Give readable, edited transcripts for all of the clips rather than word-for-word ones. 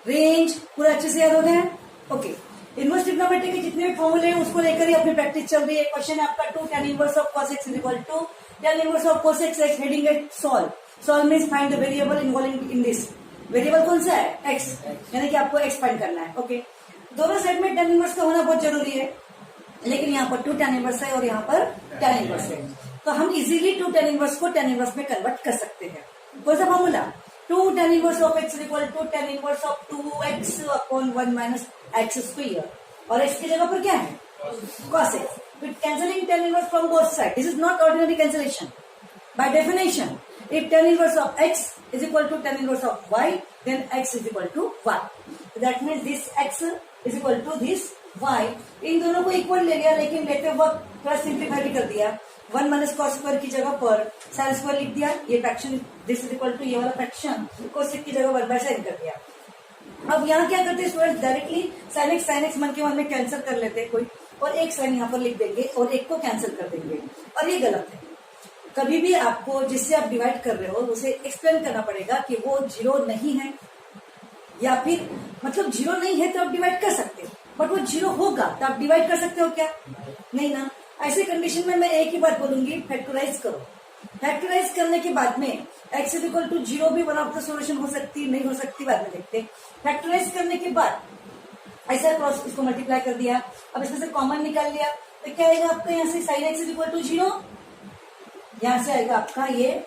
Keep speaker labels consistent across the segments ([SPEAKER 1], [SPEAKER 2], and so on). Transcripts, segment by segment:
[SPEAKER 1] Range पूरा अच्छे से याद हो गया? ओके, इनवर्स ट्रिग्नोमेट्री के जितने भी फॉर्मूले हैं उसको लेकर ही अपनी प्रैक्टिस चल रही है। क्वेश्चन है आपका 2 tan inverse of cos x is equal to tan inverse of cos x x heading है solve. Solve means find the variable involving in this. Variable कौन सा है? x, यानी कि आपको x फाइंड करना है। ओके, दोनों साइड में tan इनवर्स का होना बहुत जरूरी है, लेकिन यहाँ पर 2 tan इनवर्स है और यहाँ पर tan इनवर्स है, तो हम इजीली 2 tan इनवर्स को tan इनवर्स में कन्वर्ट कर सकते हैं। कौन सा formula? 2 tan inverse of x is equal to tan inverse of 2x upon 1 minus x square, और x की जगह पर क्या है? cos x. With cancelling tan inverse from both sides, this is not ordinary cancellation. By definition, if tan inverse of x is equal to tan inverse of y, then x is equal to y. So that means this x is equal to this y. इन दोनों को equal ले लिया, लेकिन लेते वक्त थोड़ा simplify भी कर दिया। 1 माइनस cos स्क्वायर की जगह पर sin स्क्वायर लिख दिया। ये fraction this is equal to ये वाला फ्रैक्शन cos की जगह 1 बाय sin कर दिया। अब यहाँ क्या करते हैं स्टूडेंट? डायरेक्टली sin x मन के मन में कैंसिल कर लेते हैं कोई, और एक साइन यहाँ पर लिख देंगे और एक को कैंसिल कर देंगे, और ये गलत है। कभी भी आपको जिससे आप डिवाइड कर रहे हो उसे एक्सप्लेन करना पड़ेगा कि वो जीरो नहीं है, या फिर मतलब जीरो नहीं है तो आप डिवाइड कर सकते हो, बट वो जीरो होगा तो आप डिवाइड कर सकते हो क्या? नहीं ना। ऐसे कंडीशन में मैं एक ही बात बोलूंगी, फैक्टराइज करो। फैक्टराइज करने के बाद में x इज इक्वल टू 0 भी वन ऑफ द सोल्यूशन हो सकती, नहीं हो सकती, बाद में देखते। फैक्टराइज करने के बाद ऐसा क्रॉस इसको मल्टीप्लाई कर दिया, अब इसमें से कॉमन निकाल लिया, तो क्या आएगा आपका यहाँ से sin x is equal to 0, यहाँ से आएगा आपका ये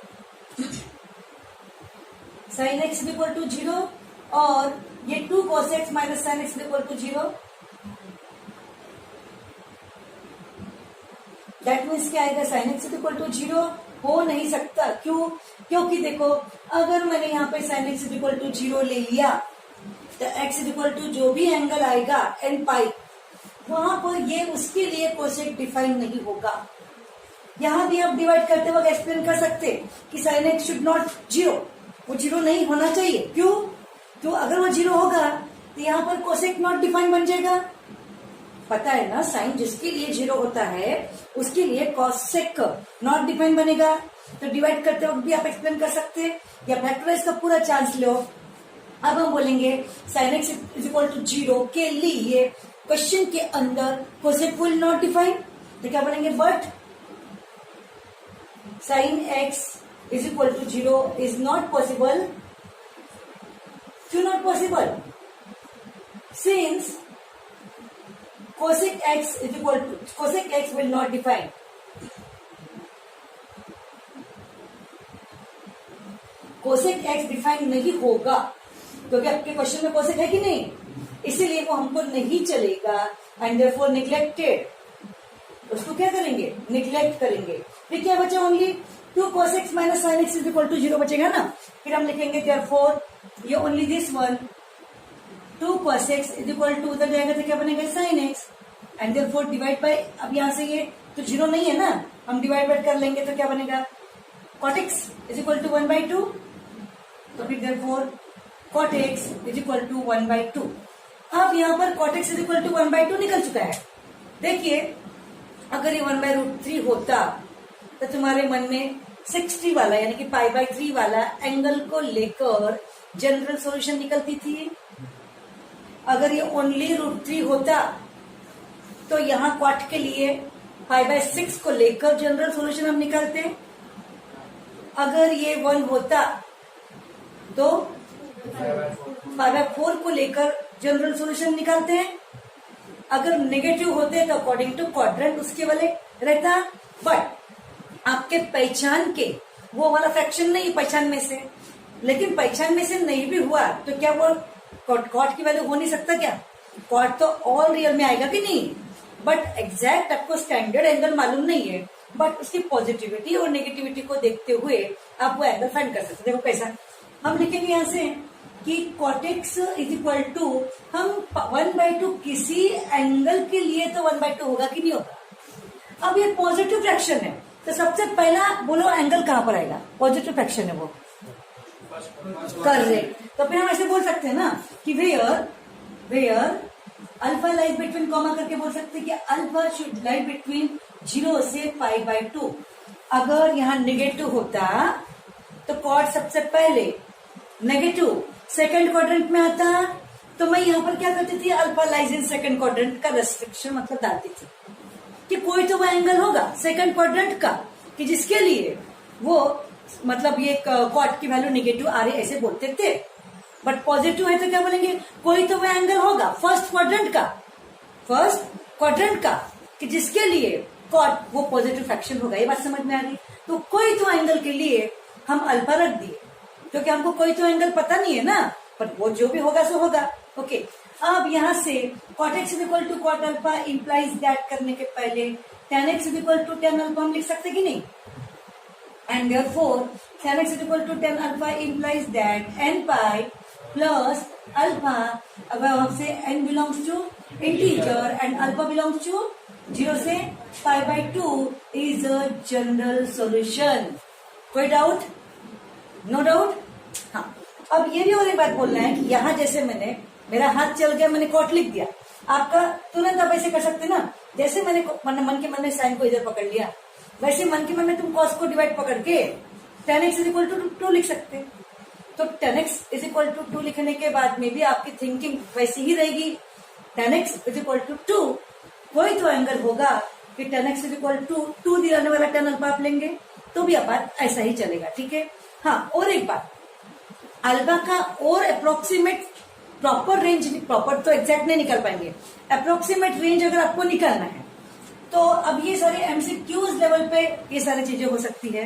[SPEAKER 1] sin x is equal to 0, और ये 2 cos x minus sin x is equal to 0। That means क्या आएगा? sin x is equal to 0 हो नहीं सकता। क्यों? क्योंकि देखो, अगर मैंने यहाँ पे sin x is equal to 0 ले लिया तो x इज इक्वल टू जो भी एंगल आएगा n पाई, वहां पर ये उसके लिए कोसेक डिफाइन नहीं होगा। यहाँ भी आप डिवाइड करते वक्त एक्सप्लेन कर सकते कि sin x शुड नॉट 0, वो 0 नहीं होना चाहिए। क्यों? तो अगर वो 0 होगा तो यहाँ पर कोसेक नॉट डिफाइन बन जाएगा। पता है ना, साइन जिसके लिए 0 होता है उसके लिए कोसेक नॉट डिफाइन बनेगा। तो डिवाइड करते वक्त भी आप एक्सप्लेन कर सकते हैं, या फैक्टराइज का पूरा चांस लो। अब हम बोलेंगे sin x is equal to 0 के लिए क्वेश्चन के अंदर कोसेक विल नॉट डिफाइन, तो क्या बोलेंगे? But sin x is equal to 0 is not possible. क्यों not possible? Since cosec x is equal to cosec x will not define. cosec x define नहीं होगा क्योंकि आपके क्वेश्चन में cosec है कि नहीं, इसीलिए वो हमको नहीं चलेगा, एंड देयरफॉर नेग्लेक्टेड। उसको क्या करेंगे? निग्लेक्ट करेंगे। फिर क्या बचा? Only 2 cos x minus sin x is equal to 0 बचेगा ना। फिर हम लिखेंगे देयरफॉर ये only this one 2 cos x is equal to, उधर जाएगा तो क्या बनेगा? sin x, and therefore divide by, अब यहाँ से ये तो 0 नहीं है ना, हम डिवाइड बाय कर लेंगे तो क्या बनेगा? cot x is equal to 1/2, तो फिर therefore cot x is equal to 1/2। अब यहाँ पर cot x is equal to 1/2 निकल चुका है। देखिए, अगर ये 1/√3 होता तो तुम्हारे मन में 60 वाला यानी कि π/3 वाला एंगल को लेकर जनरल सॉल्यूशन निकलती थी। अगर ये ओनली √3 होता तो यहाँ क्वाट के लिए π/6 को लेकर जनरल सॉल्यूशन हम निकालते। अगर ये 1 होता तो π/4 को लेकर जनरल सॉल्यूशन निकालते हैं। अगर नेगेटिव होते तो अकॉर्डिंग टू क्वाड्रेंट उसके वाले रहता, बट आपके पहचान के वो वाला फ्रैक्शन नहीं पहचान में से, लेकिन पहचान में से नहीं भी हुआ तो क्या वो कॉट की वैल्यू हो नहीं सकता क्या? कॉट तो ऑल रियल में आएगा कि नहीं, बट एग्जैक्ट आपको स्टैंडर्ड एंगल मालूम नहीं है, बट उसकी पॉजिटिविटी और नेगेटिविटी को देखते हुए आप वो एंगल फाइंड कर सकते। देखो कैसा, हम लिखेंगे यहाँ से कि cot x is equal to, हम 1/2 किसी एंगल के लिए तो 1/2 होगा कि नहीं होगा। अब ये पॉजिटिव फ्रैक्शन है तो सबसे पहला बोलो एंगल कहाँ पर आएगा? पॉजिटिव फ्रैक्शन है वो, करेक्ट। तो फिर हम ऐसे बोल सकते हैं ना कि where alpha lies between comma करके बोल सकते हैं कि अल्फा शुड लाई बिटवीन 0 से π/2। अगर यहाँ नेगेटिव होता तो कॉट सबसे पहले नेगेटिव सेकंड क्वाड्रेंट में आता, तो मैं यहाँ पर क्या करती थी, alpha lies in second quadrant का रेस्ट्रिक्शन मतलब डालती थी कि कोई तो वो एंगल होगा सेकंड क्वाड्रेंट का कि जिसके लिए वो मतलब ये क्वाड की वैल्यू नेगेटिव आ रही ऐसे बोलते थे। बट पॉजिटिव है तो क्या बोलेंगे, कोई तो वो एंगल होगा फर्स्ट क्वाड्रेंट का कि जिसके लिए क्वाड वो पॉजिटिव फ्रैक्शन होगा। ये बात समझ में आ रही। तो कोई तो एंगल के लिए हम अल्फा रख दिए क्योंकि हमको कोई तो एंगल पता नहीं है ना, पर वो जो भी होगा सो होगा। ओके, अब यहाँ से cot x equal to cot alpha implies that करने के पहले tan x equal to tan alpha हम लिख सकते कि नहीं, and therefore tan x equal to tan alpha implies that n pi plus alpha, अब से n belongs to integer and alpha belongs to 0 से pi by 2 is a general solution. कोई doubt? No doubt. हाँ, अब ये भी और एक बात बोलना है कि यहाँ जैसे मेरा हाथ चल गया, मैंने कॉट लिख दिया, आपका तुरंत आप ऐसे कर सकते ना, जैसे मैंने मन के मन में साइन को इधर पकड़ लिया, वैसे मन के मन में तुम कॉस को डिवाइड पकड़ के tan x is equal to 2 लिख सकते। तो tan x is equal to 2 लिखने के बाद में भी आपकी थिंकिंग वैसी ही रहेगी, tan x is equal to 2, कोई तो एंगल होगा कि tan x is equal to 2 दिलाने वाला tan अल्फा आप लेंगे तो भी आप ऐसा ही चलेगा। ठीक है। हाँ, और एक बात, अल्फा का और अप्रोक्सीमेट प्रॉपर रेंज, प्रॉपर तो एग्जैक्ट नहीं निकल पाएंगे, अप्रोक्सीमेट रेंज अगर आपको निकालना है तो अब ये सारे एमसीक्यूज लेवल पे ये सारी चीजें हो सकती है।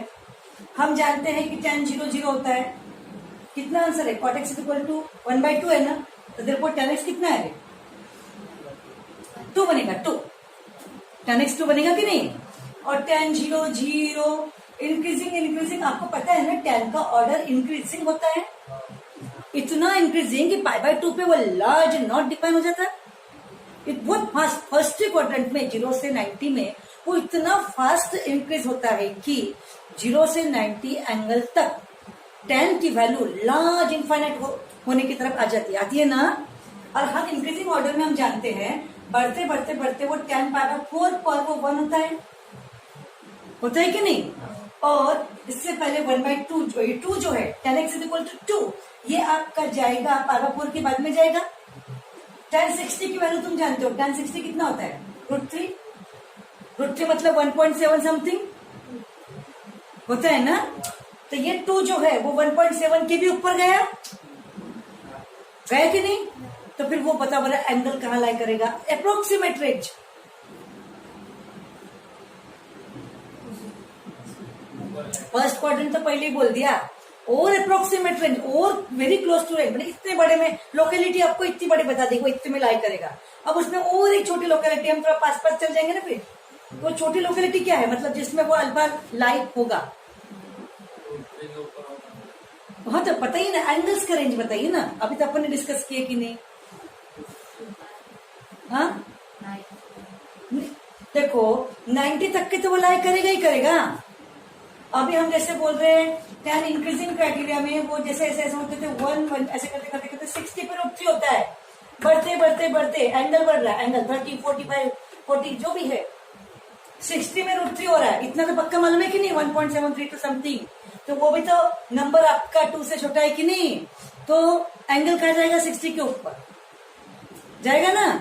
[SPEAKER 1] हम जानते हैं कि tan 0 0 होता है, कितना आंसर है, cot x इक्वल टू 1/2 है ना, तो therefore tan x कितना है, 2 बनेगा, 2 tan x 2 बनेगा कि नहीं। और tan 0 0 इंक्रीजिंग, आपको पता है ना tan का ऑर्डर इंक्रीजिंग होता है, इतना इंक्रीजिंग कि पाई बाई 2 पे वो लार्ज नॉट डिफाइन हो जाता है। बहुत फास्ट फर्स्ट क्वाड्रेंट में 0 से 90 में वो इतना फास्ट इंक्रीज होता है कि 0 से 90 एंगल तक tan की वैल्यू लार्ज इनफाइनाइट होने की तरफ आती है ना। और हम इंक्रीजिंग ऑर्डर में हम जानते हैं बढ़ते बढ़ते बढ़ते वो tan पाई बाई 4 पर वो 1 होता है कि नहीं। और इससे पहले 1/2 2 जो है tan x इक्वल टू 2, ये आपका जाएगा पाई बाई 4 के बाद में जाएगा। tan 60 की वैल्यू तुम जानते हो, tan 60 कितना होता है, √3 मतलब 1.7 समथिंग होता है ना। तो ये 2 जो है वो 1.7 के भी ऊपर गया कि नहीं, तो फिर वो बता बड़ा एंगल कहाँ लाई करेगा, अप्रोक्सीमेट रेंज। फर्स्ट क्वाड्रेंट तो पहले ही बोल दिया, और अप्रोक्सीमेट रेंज और वेरी क्लोज टू रेंज, मतलब इतने बड़े में लोकेलिटी आपको इतनी बड़ी बता देगी, वो इतने में लाई करेगा। अब उसमें और एक छोटी लोकेलिटी, हम थोड़ा पास चल जाएंगे ना, फिर वो छोटी लोकेलिटी क्या है, मतलब जिसमें वो अल्फा लाई होगा। हाँ, तो पता ही ना, एंगल्स का रेंज बताइए ना, अभी तो अपन ने डिस्कस किया कि नहीं। हाँ, देखो 90 तक के तो वो लाई करेगा ही करेगा। अभी हम जैसे बोल रहे हैं tan इंक्रीजिंग क्राइटेरिया में वो जैसे ऐसे होते थे 1 ऐसे करते करते करते 60 पे √3 होता है, बढ़ते बढ़ते बढ़ते एंगल बढ़ रहा है, एंगल 30 45 40 जो भी है 60 में √3 हो रहा है। इतना तो पक्का मालूम है कि नहीं, 1.73 टू समथिंग, तो वो भी तो नंबर आपका 2 से छोटा है कि नहीं, तो एंगल कहा जाएगा 60 के ऊपर जाएगा ना,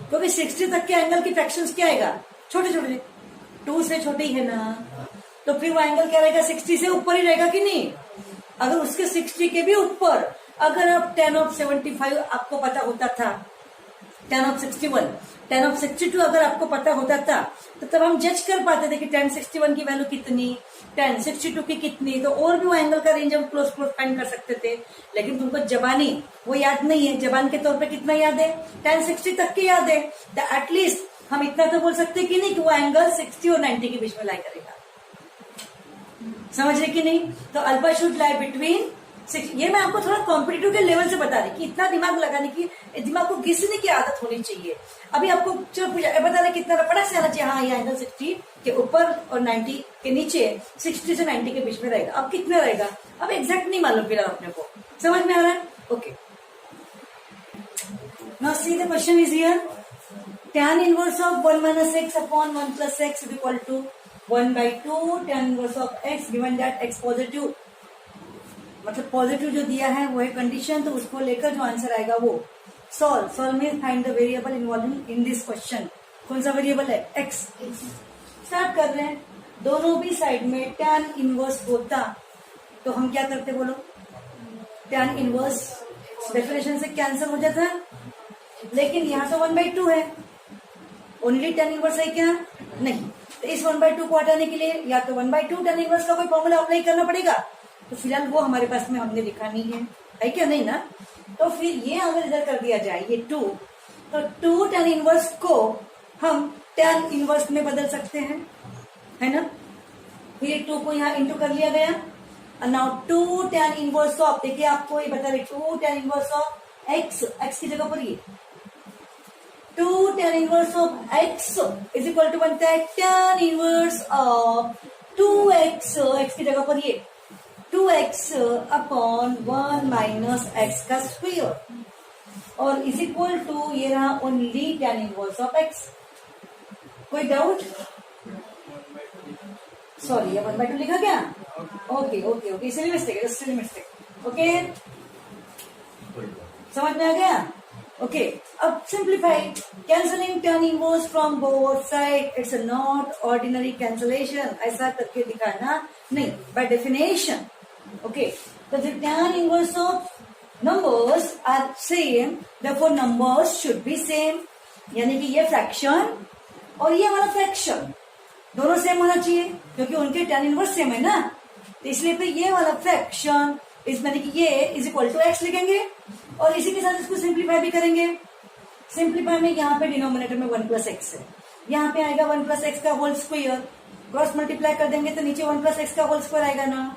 [SPEAKER 1] क्योंकि 60 तक के एंगल की फ्रैक्शंस क्या आएगा, छोटे छोटे, 2 से छोटे ही है ना, तो फिर वो एंगल क्या रहेगा, 60 से ऊपर ही रहेगा कि नहीं। अगर उसके 60 के भी ऊपर अगर आप tan of 75 आपको पता होता था, tan of 61, tan of 62 अगर आपको पता होता था, तो तब हम जज कर पाते थे कि tan 61 की वैल्यू कितनी, tan 62 की कितनी, तो और भी वो एंगल का रेंज हम क्लोज फाइंड कर सकते थे। लेकिन तुमको जबानी वो याद नहीं है, जबान के तौर पे कितना याद है, tan 60 तक की याद है, तो एटलीस्ट हम इतना तो बोल सकते कि नहीं कि वो एंगल 60 और 90 के बीच में लाई करेगा। समझ रहे कि नहीं। तो अल्फा शुड लाई बिटवीन 6। ये मैं आपको थोड़ा कॉम्पिटिटिव के लेवल से बता रही कि इतना दिमाग लगाने की, दिमाग को घिसने की आदत होनी चाहिए। अभी आपको चलो बता रहे कितना फटक से आना चाहिए, हाँ ये एंगल 60 के ऊपर और 90 के नीचे, 60 से 90 के बीच में रहेगा। अब कितना रहेगा, अब एग्जैक्ट नहीं मालूम फिर अपने को, समझ में आ रहा है। Okay, now see the question is here, tan inverse of 1 - x upon 1 + x is equal to 1/2 tan inverse of x given that x positive, मतलब पॉजिटिव जो दिया है वो है कंडीशन, तो उसको लेकर जो आंसर आएगा वो सॉल्व में find the variable involving in this question. कौन सा वेरिएबल है? एक्स। स्टार्ट कर रहे हैं, दोनों भी साइड में tan इनवर्स होता तो हम क्या करते बोलो? tan इनवर्स डेफिनेशन से कैंसिल हो जाता है, लेकिन यहाँ तो 1/2 है, ओनली tan इनवर्स है क्या? नहीं। तो इस 1/2 को हटाने के लिए या तो 1/2 tan इनवर्स का कोई फॉर्मूला अप्लाई करना पड़ेगा, तो फिलहाल वो हमारे पास में हमने लिखा नहीं है क्या? नहीं ना। तो फिर ये अगर इधर कर दिया जाए ये 2, तो 2 tan इनवर्स को हम tan इनवर्स में बदल सकते हैं, है ना। फिर ये 2 को यहाँ इंटू कर लिया गया, और नाउ 2 tan इनवर्स ऑफ, देखिए आपको ये बता रहे 2 tan inverse of x, x की जगह पर ये 2 tan inverse of x is equal to बनता है tan inverse of 2x, x की जगह पर ये 2x अपॉन 1 माइनस x का स्क्वायर, और इज इक्वल टू ये रहा only tan inverse of x। कोई डाउट? सॉरी, ये 1/2 लिखा क्या? ओके ओके ओके, इसलिए मिस्टेक है, इसलिए मिस्टेक। ओके, समझ में आ गया? ओके, अब simplify, cancelling tan inverse from both side, it's not ordinary cancellation, ऐसा करके दिखाना नहीं, बाय डेफिनेशन। ओके, तो the tan inverse of numbers are same, therefore numbers should be same, यानी कि ये फ्रैक्शन और ये वाला फ्रैक्शन दोनों सेम होना चाहिए, क्योंकि उनके tan इनवर्स सेम है ना, तो इसलिए फिर ये वाला फ्रैक्शन इस यानी कि ये इज इक्वल टू एक्स लिखेंगे, और इसी के साथ इसको सिंप्लीफाई भी करेंगे। सिंप्लीफाई में यहाँ पे डिनोमिनेटर में 1 प्लस एक्स है, यहाँ पे आएगा 1 प्लस एक्स का होल स्क्वायर, क्रॉस मल्टीप्लाई कर देंगे तो नीचे 1 प्लस एक्स का होल स्क्वायर आएगा ना।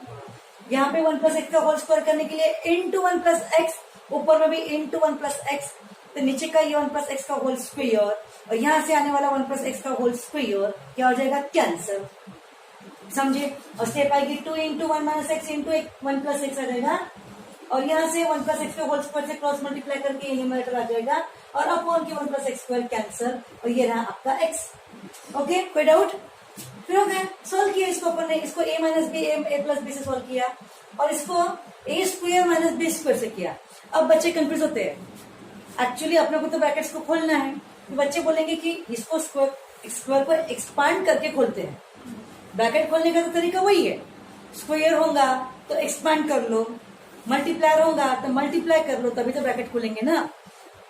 [SPEAKER 1] यहाँ पे 1 प्लस एक्स का होल स्क्वायर करने के लिए इंटू 1 प्लस एक्स, ऊपर में भी इंटू 1 प्लस एक्स, तो नीचे का ये 1 प्लस एक्स का होल स्क्वायर, और यहाँ से आने वाला 1 प्लस एक्स का होल स्क्वायर क्या हो जाएगा? कैंसल। समझे? और स्टेप आएगी 2 into 1 minus x into 1 plus x आ जाएगा, और यहाँ से 1 प्लस एक्स के होल स्क्वायर से क्रॉस मल्टीप्लाई करके ये न्यूमरेटर आ जाएगा, और अपॉन के 1 प्लस एक्स स्क्वायर कैंसल, और ये रहा आपका एक्स। ओके, कोई डाउट? फिर हो गया, सोल्व किया इसको अपन ने, इसको a minus B A plus b से सोल्व किया, और इसको a square minus B square से किया। अब बच्चे कंफ्यूज होते हैं, एक्चुअली अपने को तो ब्रैकेट्स को खोलना है, तो बच्चे बोलेंगे कि इसको स्क्वायर को एक्सपांड करके खोलते हैं। ब्रैकेट खोलने का तो तरीका वही है, स्क्वायर होगा तो एक्सपांड कर लो, मल्टीप्लायर होगा तो मल्टीप्लाई कर लो, तभी तो ब्रैकेट खोलेंगे ना।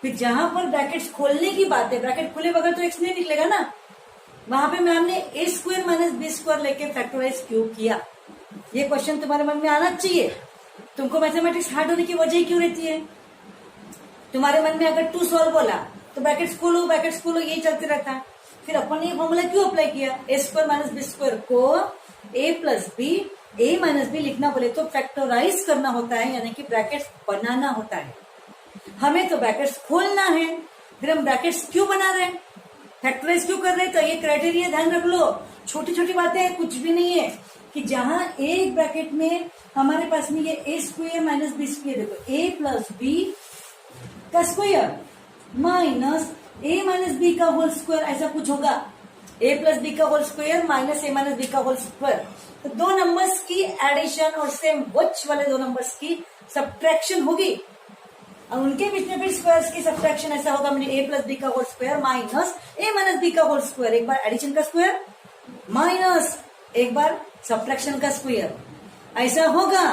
[SPEAKER 1] फिर जहां पर ब्रैकेट्स खोलने की बात है, ब्रैकेट खुले बगैर तो एक्स नहीं निकलेगा ना, वहां पे मैम ने ए स्क्वायर माइनस बी स्क्वायर लेके फैक्टराइज क्यों किया? ये क्वेश्चन तुम्हारे मन में आना चाहिए। तुमको मैथमेटिक्स हार्ड होने की वजह क्यों रहती है? तुम्हारे मन में अगर 2 सॉल्व बोला तो ब्रैकेट्स खोलो, यही चलते रहता है। फिर अपन ने ये फॉर्मूला क्यों अप्लाई किया? ए स्क्वायर माइनस बी स्क्वायर को ए प्लस बी, ए माइनस बी लिखना बोले तो फैक्टराइज करना होता है, यानी कि ब्रैकेट्स बनाना होता है। हमें तो ब्रैकेट्स खोलना है, फिर हम ब्रैकेट्स क्यों बना रहे हैं, फैक्टराइज क्यों कर रहे हैं? तो ये क्राइटेरिया ध्यान रख लो, छोटी छोटी बातें कुछ भी नहीं है, कि जहां एक ब्रैकेट में हमारे पास में ये ए स्क्वायर माइनस बी स्क्वायर, देखो ए प्लस बी का square minus A minus B का होल स्क्वायर, ऐसा कुछ होगा, ए प्लस बी का whole square minus A minus B का होल स्क्वायर, तो दो नंबर्स की एडिशन और सेम वच वाले दो नंबर्स की सब्ट्रैक्शन होगी, और उनके बीच में फिर स्क्वायर्स की सब्ट्रैक्शन ऐसा होगा, मैंने ए प्लस बी का whole square minus A minus B का होल स्क्वायर, एक बार एडिशन का स्क्वायर माइनस एक बार सब्ट्रैक्शन का स्क्वायर, ऐसा होगा।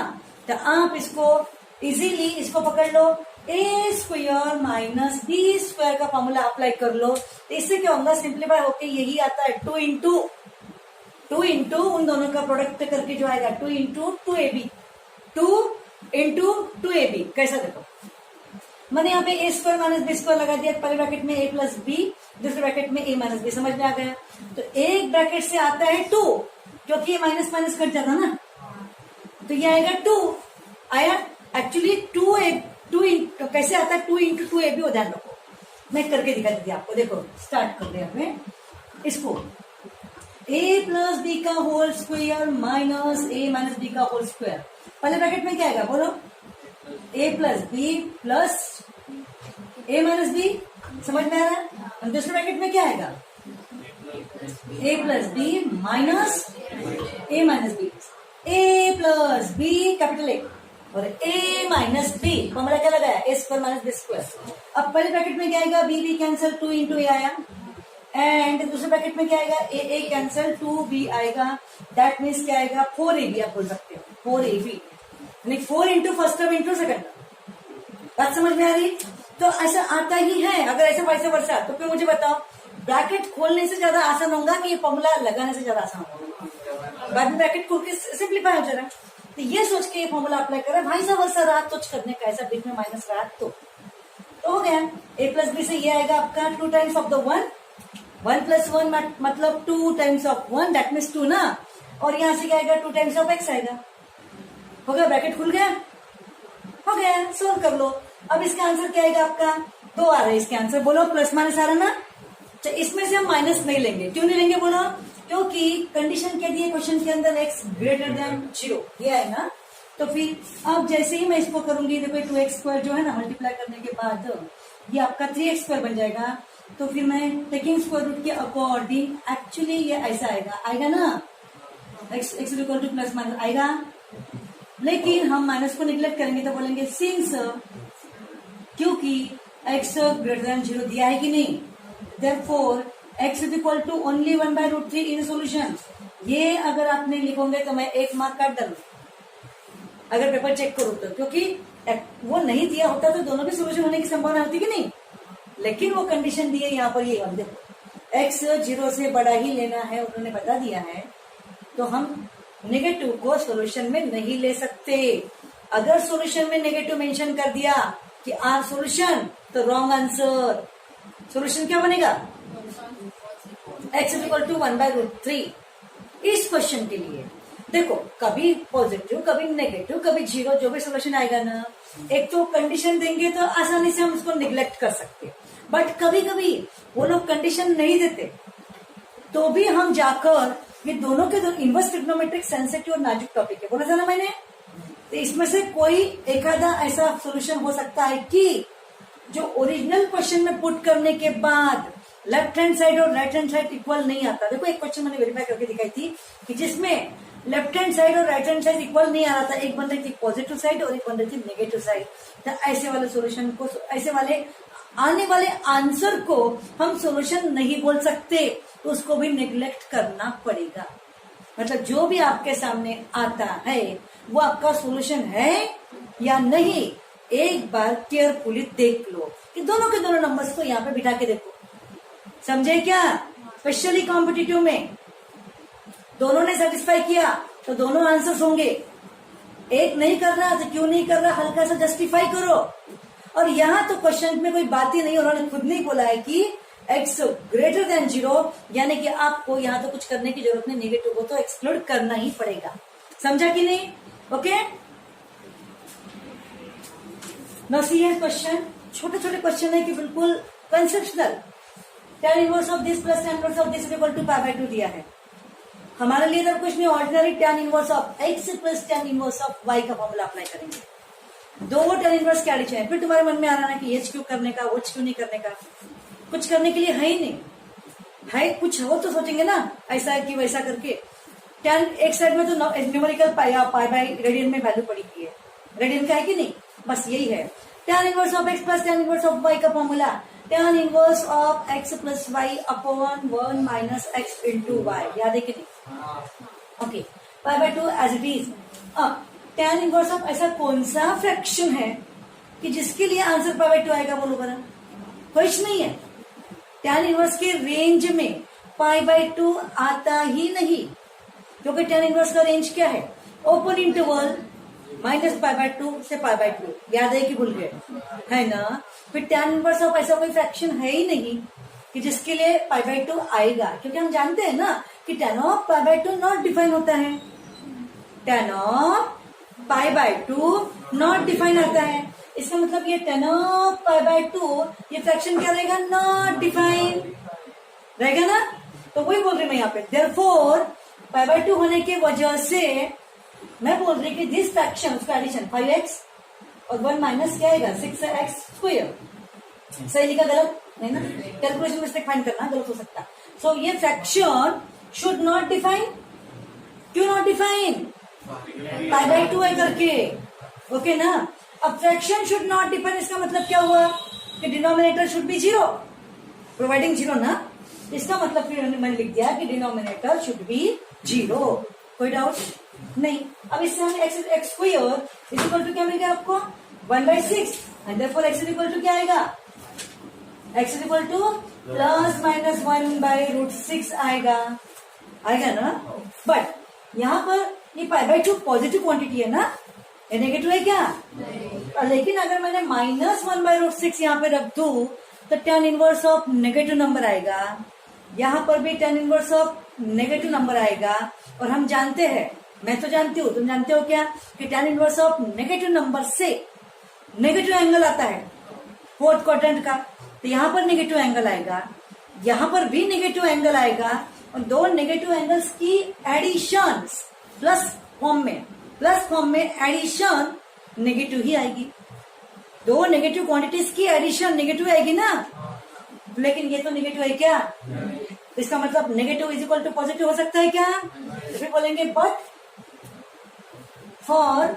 [SPEAKER 1] तो आप इसको इजीली इसको पकड़ लो, ए स्क्वायर माइनस बी स्क्वायर का फॉर्मूला अप्लाई कर लो, तो इससे क्या होगा, सिंप्लीफाई होके यही आता है 2 इंटू उन दोनों का प्रोडक्ट करके जो आएगा 2 इंटू 2ab, 2 इंटू 2ab। कैसा देखो, मैंने यहाँ पे ए स्क्वायर माइनस बी स्क्वायर लगा दिया, पहले ब्रैकेट में ए प्लस बी, दूसरे ब्रैकेट में ए माइनस बी, समझ में आ गया। तो एक ब्रैकेट से आता है 2, क्योंकि ये माइनस माइनस कट जाता ना, तो ये आएगा 2 आया, एक्चुअली 2 कैसे आता है, 2 इंटू 2ab हो, ध्यान रखो, मैं करके दिखा दी आपको, देखो स्टार्ट कर दिया हमें इसको, ए प्लस बी का whole square minus A minus B का होल स्क्वायर, पहले ब्रैकेट में क्या आएगा बोलो, ए प्लस बी प्लस ए माइनस बी, समझ में आ रहा है। और दूसरे ब्रैकेट में क्या आएगा, A plus B minus A minus B, A plus B capital A, और a माइनस बी, फॉर्मूला क्या लगाया, a square minus B square. अब पहले ब्रैकेट में क्या आएगा, b कैंसिल, 2 इंटू ए आया, एंड दूसरे ब्रैकेट में क्या आएगा, a कैंसिल, 2b आएगा, दैट मीन्स क्या आएगा, 4ab आप बोल सकते हो, 4ab यानी 4 into first term into second term. बात समझ में आ रही? तो ऐसा आता ही है, अगर ऐसा वैसे वर्षा, तो फिर मुझे बताओ ब्रैकेट खोलने से ज्यादा आसान होगा कि ये फॉर्मूला लगाने से ज्यादा आसान होगा? बाद में ब्रैकेट खोल के सिंप्लीफाई हो जाएगा। तो ये सोच के ये फॉर्मूला अप्लाई करें, भाई साहब वर्षा रहा तो करने का, ऐसा बीच में माइनस रहा तो हो गया। a प्लस बी से ये आएगा आपका 2 टाइम्स ऑफ द 1 प्लस 1 मतलब 2 टाइम्स ऑफ 1, दैट मीन्स 2 ना, और यहां से क्या आएगा, 2 टाइम्स ऑफ x आएगा। हो गया, ब्रैकेट खुल गया, हो गया, सोल्व कर लो। अब इसका आंसर क्या आएगा आपका, 2 आ रहा है इसके आंसर, बोलो प्लस माइनस आ रहा ना। तो इसमें से हम माइनस नहीं लेंगे, क्यों नहीं लेंगे बोलो, क्योंकि कंडीशन क्या दी है क्वेश्चन के अंदर, x ग्रेटर देन 0 ये है ना। तो फिर अब जैसे ही मैं इसको करूंगी, देखो 2x स्क्वायर जो है ना, मल्टीप्लाई करने के बाद ये आपका 3x स्क्वायर बन जाएगा। तो फिर मैं टेकिंग स्क्वायर रूट के अकॉर्डिंग एक्चुअली ये ऐसा आएगा ना, x equal to plus minus आएगा, लेकिन हम माइनस को निगलेक्ट करेंगे तो बोलेंगे सिंस, क्योंकि x ग्रेटर देन 0 दिया है कि नहीं, therefore x is equal to only 1/√3 in solution. ये अगर आपने लिखोगे तो मैं 1 मार्क काट डालू अगर पेपर चेक करूँ तो, क्योंकि वो नहीं दिया होता तो दोनों भी सोल्यूशन होने की संभावना होती कि नहीं, लेकिन वो कंडीशन दी है यहाँ पर, ये देखो x 0 से बड़ा ही लेना है उन्होंने बता दिया है, तो हम नेगेटिव को सोल्यूशन में नहीं ले सकते। अगर सोल्यूशन में नेगेटिव मेंशन कर दिया कि आर सोल्यूशन, तो रॉन्ग आंसर। सोल्यूशन क्या बनेगा, x इज इक्वल टू 1/√3। इस क्वेश्चन के लिए देखो कभी पॉजिटिव कभी नेगेटिव कभी 0, जो भी सोल्यूशन आएगा ना, एक तो कंडीशन देंगे तो आसानी से हम उसको निगलेक्ट कर सकते, बट कभी कभी वो लोग कंडीशन नहीं देते, तो भी हम जाकर ये दोनों के दोनों इनवर्स ट्रिग्नोमेट्रिक सेंसिटिव और नाजुक टॉपिक है, बोला था ना मैंने। तो इसमें से कोई एक आधा ऐसा सोल्यूशन हो सकता है कि जो ओरिजिनल क्वेश्चन में पुट करने के बाद लेफ्ट हैंड साइड और राइट हैंड साइड इक्वल नहीं आता। देखो एक क्वेश्चन मैंने वेरीफाई करके दिखाई थी कि जिसमें लेफ्ट हैंड साइड और राइट हैंड साइड इक्वल नहीं आ रहा था, एक बन रही थी पॉजिटिव साइड और एक बन रही थी नेगेटिव साइड। तो ऐसे वाले सोल्यूशन को, ऐसे वाले आने वाले आंसर को हम सोल्यूशन नहीं बोल सकते, तो उसको भी नेग्लेक्ट करना पड़ेगा। मतलब जो भी आपके सामने आता है वो आपका सोल्यूशन है या नहीं, एक बार केयरफुली देख लो कि दोनों के दोनों नंबर्स को यहाँ पे बिठा के देखो, समझे क्या। स्पेशली कॉम्पिटिटिव में दोनों ने सेटिस्फाई किया तो दोनों आंसर्स होंगे, एक नहीं कर रहा तो क्यों नहीं कर रहा, हल्का सा जस्टिफाई करो। और यहाँ तो क्वेश्चन में कोई बात ही नहीं, उन्होंने खुद नहीं बोला है कि x ग्रेटर देन 0, यानी कि आपको यहाँ तो कुछ करने की जरूरत नहीं, नेगेटिव को तो एक्सक्लूड करना ही पड़ेगा, समझा कि नहीं। Okay, now see here question, छोटे छोटे क्वेश्चन है कि बिल्कुल conceptional. tan inverse of this plus tan inverse of this equal to π/2 दिया है हमारे लिए, इधर कुछ नहीं, ordinary tan inverse of x plus tan inverse of y का फॉर्मूला अप्लाई करेंगे। दो tan इनवर्स क्या लिखे हैं, फिर तुम्हारे मन में आ रहा है कि h क्यों करने का, h क्यों नहीं करने का, कुछ करने के लिए है ही नहीं, है कुछ हो तो सोचेंगे ना ऐसा है कि वैसा करके। tan एक साइड में तो न्यूमेरिकल पाई रेडियन में वैल्यू पड़ी हुई है, रेडियन का है कि नहीं, बस यही है। tan inverse of x plus tan inverse of y का formula tan inverse of x plus y upon 1 minus x into y, याद है कि नहीं। Okay, π/2 as it is. अब tan इनवर्स ऑफ ऐसा कौन सा फ्रैक्शन है कि जिसके लिए आंसर π/2 आएगा, बोलो बना, कुछ नहीं है। tan इनवर्स के रेंज में π/2 आता ही नहीं, क्योंकि tan इनवर्स का रेंज क्या है, ओपन इंटरवल -π/2 से π/2, याद है कि भूल गए, है ना। फिर tan इनवर्स ऑफ ऐसा कोई फ्रैक्शन है ही नहीं कि जिसके लिए π/2 आएगा, क्योंकि हम जानते हैं ना कि tan ऑफ π/2 नॉट डिफाइन होता है, tan ऑफ π/2 नॉट डिफाइन आता है। इसका मतलब ये tan ऑफ π/2 ये फ्रैक्शन क्या रहेगा, नॉट डिफाइन रहेगा ना। तो वही बोल रही मैं यहाँ पे, देयरफॉर π/2 होने की वजह से मैं बोल रही कि दिस फ्रैक्शन, उसका एडिशन 5x और 1 माइनस क्या आएगा 6x स्क्वायर। सही लिखा, गलत नहीं ना, कैलकुलेशन मिस्टेक फाइंड करना, गलत हो सकता। सो ये फ्रैक्शन शुड नॉट डिफाइन, क्यों नॉट डिफाइन, π/2 है करके, ओके ना। अब फ्रैक्शन शुड नॉट डिपेंड, इसका मतलब क्या हुआ कि denominator should be zero, providing zero ना। इसका मतलब फिर मैंने लिख दिया कि डिनोमिनेटर शुड बी जीरो। कोई डाउट नहीं। अब इससे हमें x square is equal to क्या मिल गया आपको 1/6 and therefore x is equal to क्या आएगा, x is equal to plus minus 1/√6 आएगा ना। बट यहाँ पर ये π/2 पॉजिटिव क्वांटिटी है ना, ये नेगेटिव है क्या नहीं। लेकिन अगर मैंने -1/√6 यहाँ पे रख दू तो tan inverse of negative number आएगा, यहाँ पर भी tan inverse of negative number आएगा। और हम जानते हैं, मैं तो जानती हूँ, तुम जानते हो क्या कि tan inverse of negative number से नेगेटिव एंगल आता है फोर्थ क्वाड्रेंट का, तो यहाँ पर नेगेटिव एंगल आएगा, यहाँ पर भी नेगेटिव एंगल आएगा। और दो नेगेटिव एंगल्स की एडिशन प्लस फॉर्म में एडिशन नेगेटिव ही आएगी। दो नेगेटिव क्वांटिटीज की एडिशन नेगेटिव आएगी ना, लेकिन ये तो नेगेटिव है क्या, इसका मतलब negative is equal to positive हो सकता है क्या, तो फिर बोलेंगे but for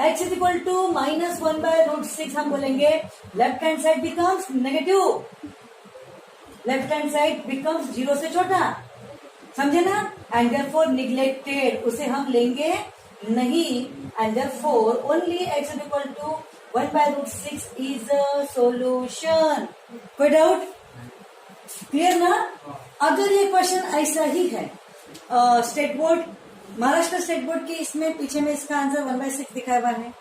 [SPEAKER 1] x is equal to -1/√6 हम बोलेंगे left hand side becomes negative, left hand side becomes zero से छोटा, समझे ना। एंड देयरफॉर निग्लेक्टेड, उसे हम लेंगे नहीं। And therefore only x is equal to 1/√6 is a solution. कोई डाउट, क्लियर ना। अगर ये क्वेश्चन ऐसा ही है state board, Maharashtra state board की, इसमें पीछे में इसका आंसर 1/6 दिखाया हुआ है,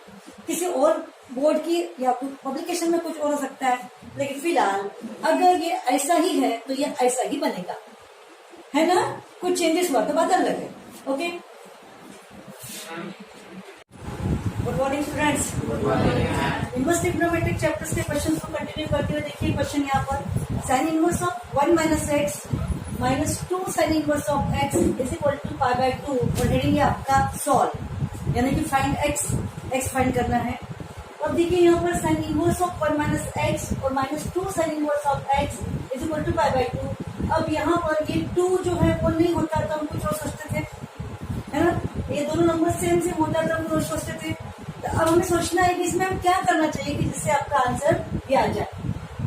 [SPEAKER 1] किसी और बोर्ड की या पब्लिकेशन में कुछ और हो सकता है, लेकिन फिलहाल अगर ये ऐसा ही है तो ये ऐसा ही बनेगा, है ना। कुछ चेंजेस हुआ तो बात अलग है। Okay, good morning students. Inverse trigonometric chapters के क्वेश्चन को कंटिन्यू करते हुए देखिए क्वेश्चन यहाँ पर sine inverse of 1 - x -2 sine inverse of x is equal to π/2 और हेडिंग है आपका सॉल्व, यानी कि फाइंड x फाइंड करना है। और देखिए यहाँ पर साइन इनवर्स ऑफ 1 - x और -2 sine inverse of x is equal to π/2। अब यहाँ पर ये 2 जो है वो नहीं होता तो हम कुछ और सोचते थे, है ना। ये दोनों नंबर सेम होता तो हम कुछ सोचते थे। तो अब हमें सोचना है कि इसमें हम क्या करना चाहिए कि जिससे आपका आंसर ये आ जाए।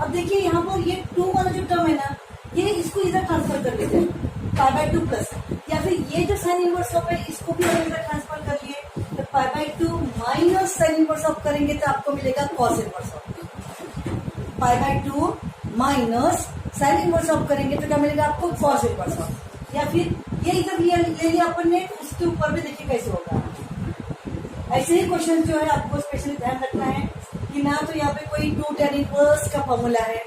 [SPEAKER 1] अब देखिए यहाँ पर ये 2 वाला जो टर्म है ना, ये इसको इधर ट्रांसफर कर देते हैं π/2 प्लस, या फिर ये जो साइन इनवर्स ऑफ है इसको भी हम इधर ट्रांसफर कर लिए तो π/2 माइनस साइन इनवर्स ऑफ करेंगे तो आपको मिलेगा cos inverse of. π/2 minus sine inverse of करेंगे तो क्या मिलेगा आपको कॉस इनवर्स ऑफ। या फिर ये इधर ले लिया अपन ने, उसके ऊपर भी देखिए कैसे होगा। ऐसे ही क्वेश्चन जो है आपको स्पेशली ध्यान रखना है कि ना तो यहाँ पे कोई 2 tan इनवर्स का फॉर्मूला है,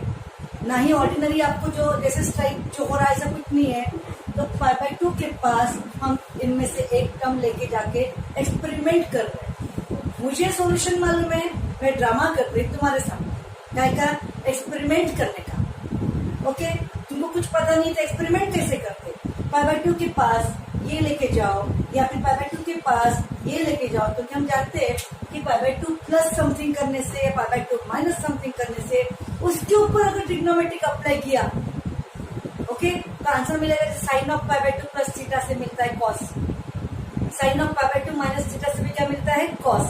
[SPEAKER 1] ना ही ऑर्डिनरी आपको जो जैसे स्ट्राइक जो हो रहा है ऐसा कुछ नहीं है। तो π/2 के पास हम इनमें से एक टर्म लेके जाके एक्सपेरिमेंट कर रहे हैं। मुझे सॉल्यूशन मालूम है, मैं ड्रामा कर रही तुम्हारे सामने, क्या का एक्सपेरिमेंट करने का। ओके, तुमको कुछ पता नहीं तो एक्सपेरिमेंट कैसे करते, π/2 के पास ये लेके जाओ या फिर π/2 के पास ये लेके जाओ, तो हम जानते हैं कि π/2 प्लस समथिंग करने से, π/2 माइनस समथिंग करने से, उसके ऊपर अगर ट्रिग्नोमेट्रिक अप्लाई किया, ओके, तो आंसर मिलेगा साइन ऑफ π/2 प्लस थीटा से मिलता है cos, sine of π/2 minus theta से भी क्या मिलता है कॉस,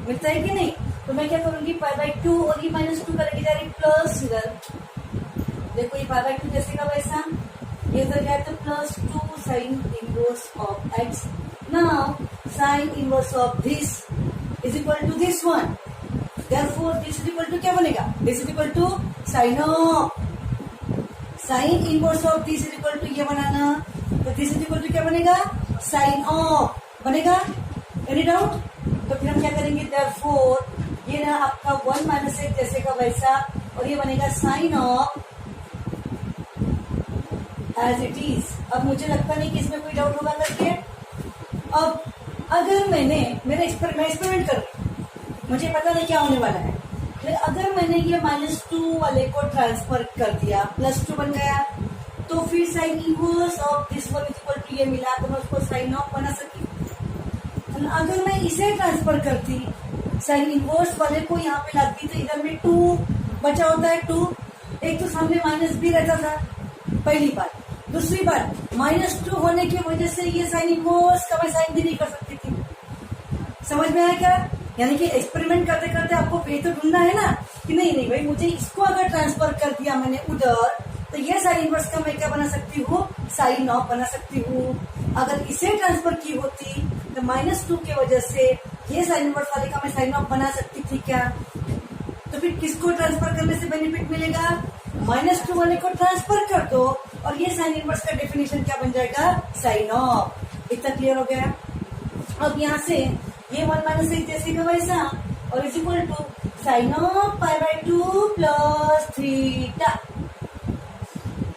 [SPEAKER 1] मिलता है कि नहीं। तो मैं क्या करूंगी π/2 और ये -2 करेंगे जा रही प्लस, इधर देखो ये π/2 जैसे का वैसा, ये उधर गया तो +2 sine inverse of x। Now sine inverse of this is equal to this one, therefore this is equal to क्या बनेगा, this is equal to sine of, sine inverse of this is equal to ये बनाना, तो this is equal to क्या बनेगा sine of बनेगा। Any doubt? तो फिर हम क्या करेंगे, देयरफॉर ये ना आपका 1 - x जैसे का वैसा, और ये बनेगा sine of as it is. अब मुझे लगता नहीं कि इसमें कोई डाउट होगा करके। अब अगर मैं एक्सपेरिमेंट कर रही हूँ, मुझे पता नहीं क्या होने वाला है, तो अगर मैंने ये -2 वाले को ट्रांसफर कर दिया, +2 बन गया, तो फिर sine inverse of this one is equal to ये मिला, तो मैं उसको साइन ऑफ बना सकी। अगर मैं इसे ट्रांसफर करती, साइन इनवर्स वाले को यहाँ पे लाती, तो इधर में 2 बचा होता है, 2, एक तो सामने माइनस भी रहता था, पहली बात। दूसरी बात, -2 होने की वजह से ये साइन इनवर्स का मैं साइन भी नहीं कर सकती थी। समझ में आया क्या? यानी कि एक्सपेरिमेंट करते करते आपको वे तो ढूंढना है ना कि नहीं भाई मुझे इसको अगर ट्रांसफर कर दिया मैंने उधर तो ये साइन इनवर्स का मैं क्या बना सकती हूँ, साइन ऑफ बना सकती हूँ। अगर इसे ट्रांसफर की होती तो -2 की वजह से ये साइन इनवर्स वाले का मैं साइन ऑफ बना सकती थी क्या। तो फिर किसको ट्रांसफर करने से बेनिफिट मिलेगा, -2 वाले को ट्रांसफर कर दो और ये साइन इनवर्स का डेफिनेशन क्या बन जाएगा, साइन ऑफ। इतना क्लियर हो गया। अब यहाँ से ये 1 - x जैसे का वैसा और is equal to sine of π/2 plus theta.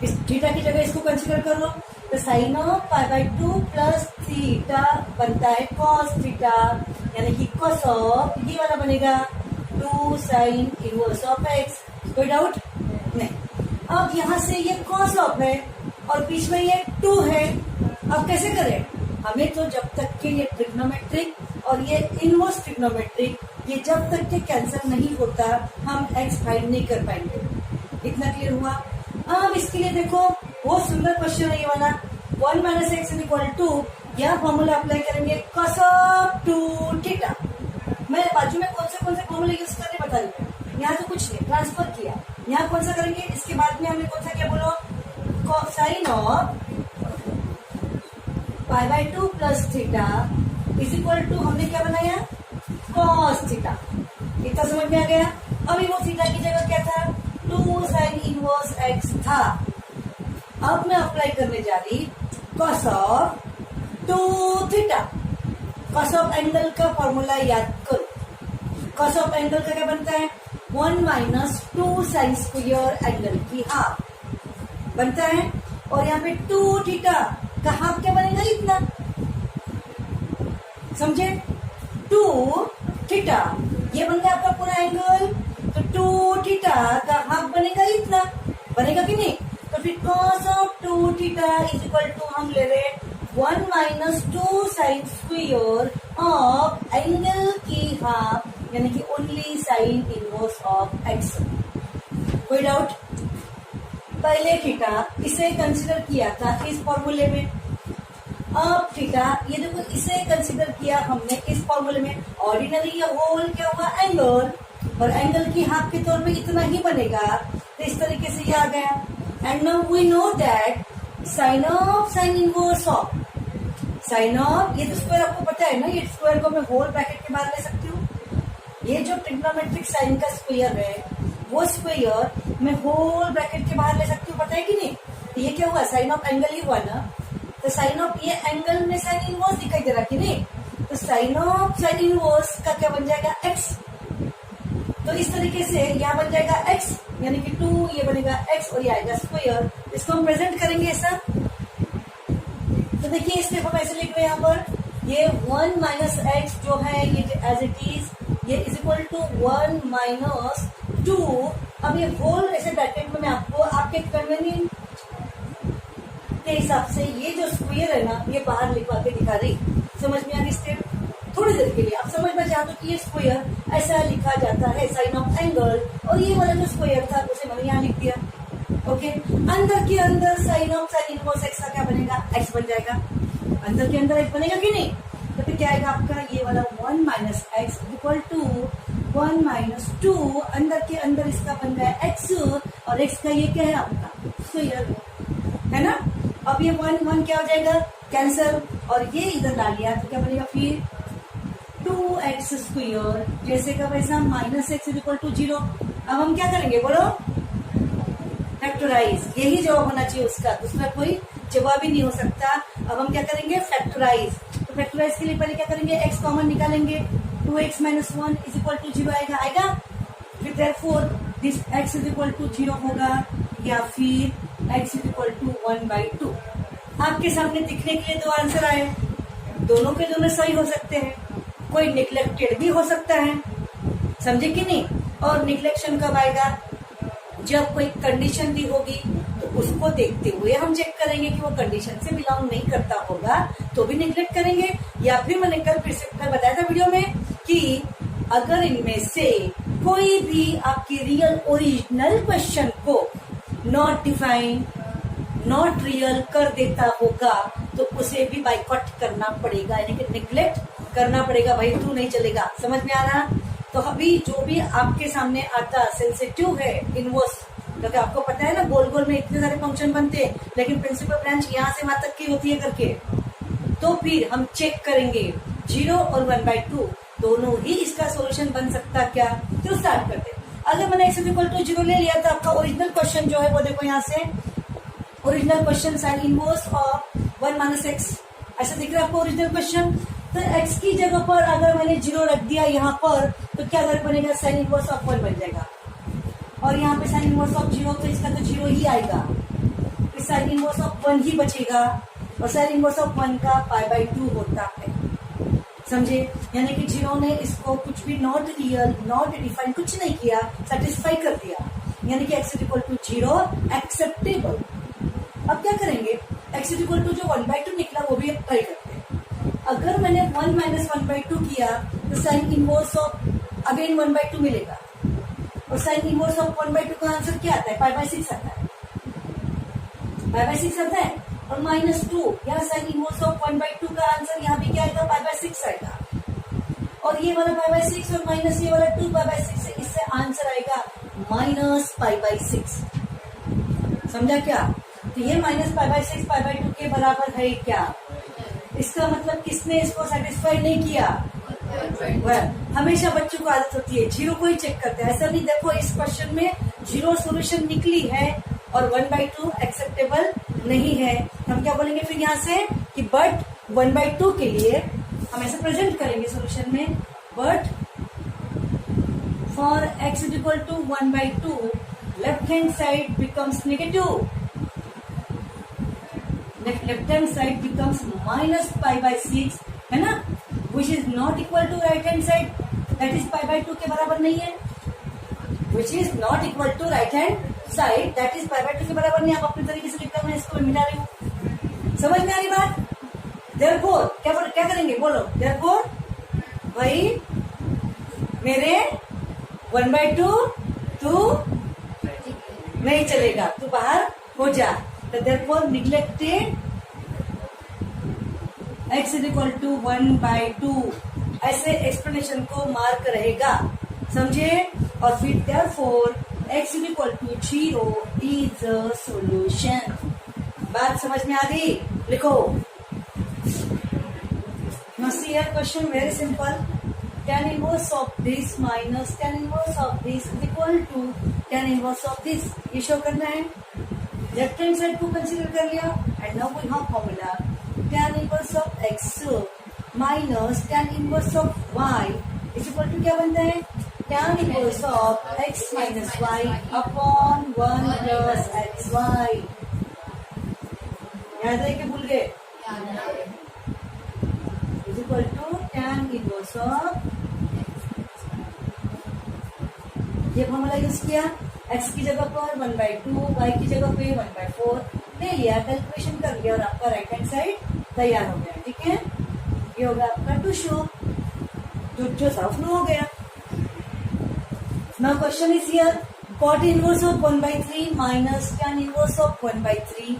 [SPEAKER 1] इस थीटा की जगह इसको कंसीडर कर लो तो साइन ऑफ π/2 प्लस थीटा बनता है कॉस थीटा, यानी कि कॉस ऑफ ये वाला बनेगा 2 साइन इनवर्स ऑफ x। कोई डाउट नहीं। अब यहाँ से ये कॉस ऑफ है और बीच में ये 2 है। अब कैसे करें, हमें तो जब तक के ये ट्रिग्नोमेट्रिक और ये इनवर्स ट्रिग्नोमेट्रिक ये जब तक के कैंसिल नहीं होता हम x फाइंड नहीं कर पाएंगे। इतना क्लियर हुआ। अब इसके लिए देखो बहुत सुंदर क्वेश्चन है ये वाला। 1 - x = यह फॉर्मूला अप्लाई करेंगे cos ऑफ 2 थीटा। मैं बाजू में कौन से फॉर्मूले यूज करने बता रही हूँ। यहाँ तो कुछ नहीं, ट्रांसफर किया। यहाँ कौन सा करेंगे, इसके बाद में हमने कौन सा क्या बोलो, sine of π/2 plus theta is equal to हमने क्या बनाया, cos थीटा। इतना समझ में आ गया। अभी वो थीटा की जगह क्या था, 2 साइन इनवर्स x था। अब मैं अप्लाई करने जा रही cos of 2 theta. cos of angle का फॉर्मूला याद करो। cos ऑफ एंगल का क्या बनता है, 1 - 2 साइन स्क्वायर एंगल की हाफ बनता है। और यहाँ पे 2 थीटा का हाफ क्या बनेगा, इतना। समझे, 2 थीटा ये बन गया आपका पूरा एंगल। तो 2 थीटा का हाफ बनेगा इतना, बनेगा कि नहीं। तो फिर cos of 2 theta is equal to हम ले रहे 1 - 2 साइन स्क्वायर ऑफ एंगल की हाफ, यानी कि ओनली साइन इनवर्स ऑफ x। कोई डाउट। पहले थीटा इसे कंसीडर किया था इस फॉर्मूले में। अब थीटा ये देखो इसे कंसीडर किया हमने इस फॉर्मूले में। ऑर्डिनरी या होल क्या हुआ, एंगल, और एंगल की हाफ के तौर पे इतना ही बनेगा। तो इस तरीके से ये आ गया। And now we know that sine of sine inverse of sine of ये तो स्क्वायर आपको पता है ना, ये स्क्वायर को मैं होल ब्रैकेट के बाहर ले सकती हूँ। ये जो ट्रिग्नोमेट्रिक साइन का स्क्वायर है वो स्क्वायर मैं होल ब्रैकेट के बाहर ले सकती हूँ, पता है कि नहीं। तो ये क्या हुआ, साइन ऑफ एंगल ही हुआ ना। तो साइन ऑफ ये एंगल में साइन इनवर्स दिखाई दे रहा कि नहीं। तो साइन ऑफ साइन इनवर्स का क्या बन जाएगा, x। तो इस तरीके से यहाँ बन जाएगा x, यानी कि 2 ये बनेगा x और ये आएगा स्क्वायर। इसको हम प्रेजेंट करेंगे ऐसा। तो देखिए इसमें हम ऐसे लिख रहे हैं यहाँ पर ये 1 - x जो है ये एज इट इज ये इज इक्वल टू 1 - 2। अब ये होल ऐसे ब्रैकेट में मैं आपको आपके कन्वीनियंट के हिसाब से ये जो स्क्वायर है ना ये बाहर लिखवा के दिखा रही। समझ में आ रही स्टेप, थोड़ी देर के लिए आप समझ में चाहते हो कि ये स्क्वायर ऐसा लिखा जाता है साइन ऑफ एंगल, और ये वाला जो स्क्वायर था उसे मैंने यहाँ लिख दिया। ओके, अंदर के अंदर sine of sine inverse x का क्या बनेगा, x बन जाएगा। अंदर के अंदर x बनेगा कि नहीं। तो फिर क्या आएगा आपका ये वाला 1 - x इक्वल टू 1 - 2। अंदर के अंदर इसका बन गया x और x का ये क्या है आपका स्क्वायर है ना। अब ये 1 क्या हो जाएगा, कैंसल, और ये इधर ला लिया तो क्या बनेगा फिर 2x स्क्वायर जैसे का वैसा -x इक्वल टू 0। अब हम क्या करेंगे बोलो, फैक्टराइज। यही जवाब होना चाहिए उसका, दूसरा कोई जवाब ही नहीं हो सकता। अब हम क्या करेंगे, फैक्टराइज। तो फैक्टराइज के लिए पहले क्या करेंगे, x कॉमन निकालेंगे। 2x - 1 इज इक्वल टू 0 आएगा। फिर therefore this x is equal to 0 होगा, या फिर x इज इक्वल टू 1/2। आपके सामने दिखने के लिए 2 आंसर आए, दोनों के दोनों सही हो सकते हैं, कोई निग्लेक्टेड भी हो सकता है। समझे कि नहीं। और निग्लेक्शन कब आएगा, जब कोई कंडीशन दी होगी तो उसको देखते हुए हम चेक करेंगे कि वो कंडीशन से बिलोंग नहीं करता होगा तो भी निग्लेक्ट करेंगे। या फिर मैंने कल बताया था वीडियो में कि अगर इनमें से कोई भी आपकी रियल ओरिजिनल क्वेश्चन को नॉट डिफाइन नॉट रियल कर देता होगा तो उसे भी बाइकआउट करना पड़ेगा, यानी कि निग्लेक्ट करना पड़ेगा भाई, तू नहीं चलेगा। समझ में आ रहा? तो अभी जो भी आपके सामने आता सेंसिटिव है इनवर्स, क्योंकि आपको पता है ना गोल गोल में इतने सारे फंक्शन बनते हैं, लेकिन प्रिंसिपल ब्रांच यहाँ से वहां तक की होती है करके, तो फिर हम चेक करेंगे 0 और 1/2 दोनों ही इसका सॉल्यूशन बन सकता क्या। तो स्टार्ट करते हैं। अगर मैंने x = 0 ले लिया तो आपका ओरिजिनल क्वेश्चन जो है वो देखो यहाँ से, original question sign inverse of 1 - x ऐसा दिख रहा है आपको ओरिजिनल क्वेश्चन। तो x की जगह पर अगर मैंने 0 रख दिया यहाँ पर, तो क्या अगर बनेगा साइन इनवर्स ऑफ 1 बन जाएगा, और यहाँ पे साइन इनवर्स ऑफ 0, तो इसका तो 0 ही आएगा, फिर साइन इनवर्स ऑफ 1 ही बचेगा, और साइन इनवर्स ऑफ 1 का π/2 होता है। समझे? यानी कि 0 ने इसको कुछ भी नॉट रियल नॉट डिफाइन कुछ नहीं किया, सेटिस्फाई कर दिया, यानी कि x = 0 एक्सेप्टेबल। अब क्या करेंगे, x = जो 1/2 निकला वो भी ट्राई करते हैं। अगर मैंने 1 - 1/2 किया तो साइन इनवर्स ऑफ अगेन 1/2 मिलेगा, और साइन इनवर्स ऑफ 1/2 का आंसर क्या आता है, π/6 आता है, π/6 आता है। और -2 यहाँ साइन इनवर्स ऑफ 1/2 का आंसर यहाँ भी क्या आएगा, π/6 आएगा, और ये वाला π/6 और माइनस ये वाला 2 π/6 है, इससे आंसर आएगा -π/6। समझा क्या? तो ये -π/6 π/2 के बराबर है क्या? इसका मतलब किसने इसको सेटिस्फाई नहीं किया? हमेशा बच्चों को आदत होती है 0 को ही चेक करते हैं, ऐसा नहीं। देखो इस क्वेश्चन में 0 सॉल्यूशन निकली है और 1/2 एक्सेप्टेबल नहीं है, हम क्या बोलेंगे फिर यहाँ से कि बट 1/2 के लिए हम ऐसे प्रेजेंट करेंगे सॉल्यूशन में, but for x = 1/2 left hand side becomes negative, left hand side becomes -π/6, है ना, which is not equal to right hand side, that is π/2 के बराबर नहीं है, which is not equal to right hand side that is π/2 के बराबर नहीं। आप अपने तरीके से लिखता हूँ, इसको मैं मिटा रही हूँ। समझ में आ रही बात? देयरफॉर क्या करेंगे, बोलो। देयरफॉर भाई मेरे 1/2 तू नहीं चलेगा, तू बाहर हो जा। तो देयरफॉर निग्लेक्टेड x = 1/2 ऐसे एक्सप्लेनेशन को मार्क रहेगा, समझे? और फिर therefore x = 0 is a solution. बात समझ में आ गई? लिखो। Now see here question very simple. Tan inverse of this minus tan inverse of this is equal to tan inverse of this. ये शो करना है। लेफ्ट हैंड साइड को consider कर लिया, and now we have formula tan inverse of x minus tan inverse of y is equal to क्या बनता है, tan inverse of x minus y upon 1 plus xy। याद है कि भूल गए? is equal to tan inverse of, ये formula use किया, x की जगह पर 1/2, y की जगह पे 1/4 ले लिया, कैलकुलेशन कर लिया, और आपका राइट हैंड साइड तैयार हो गया। ठीक है, ये होगा आपका टू शो, जो साफ नो हो गया। Now question is here, cot inverse of 1/3 minus tan inverse of 1/3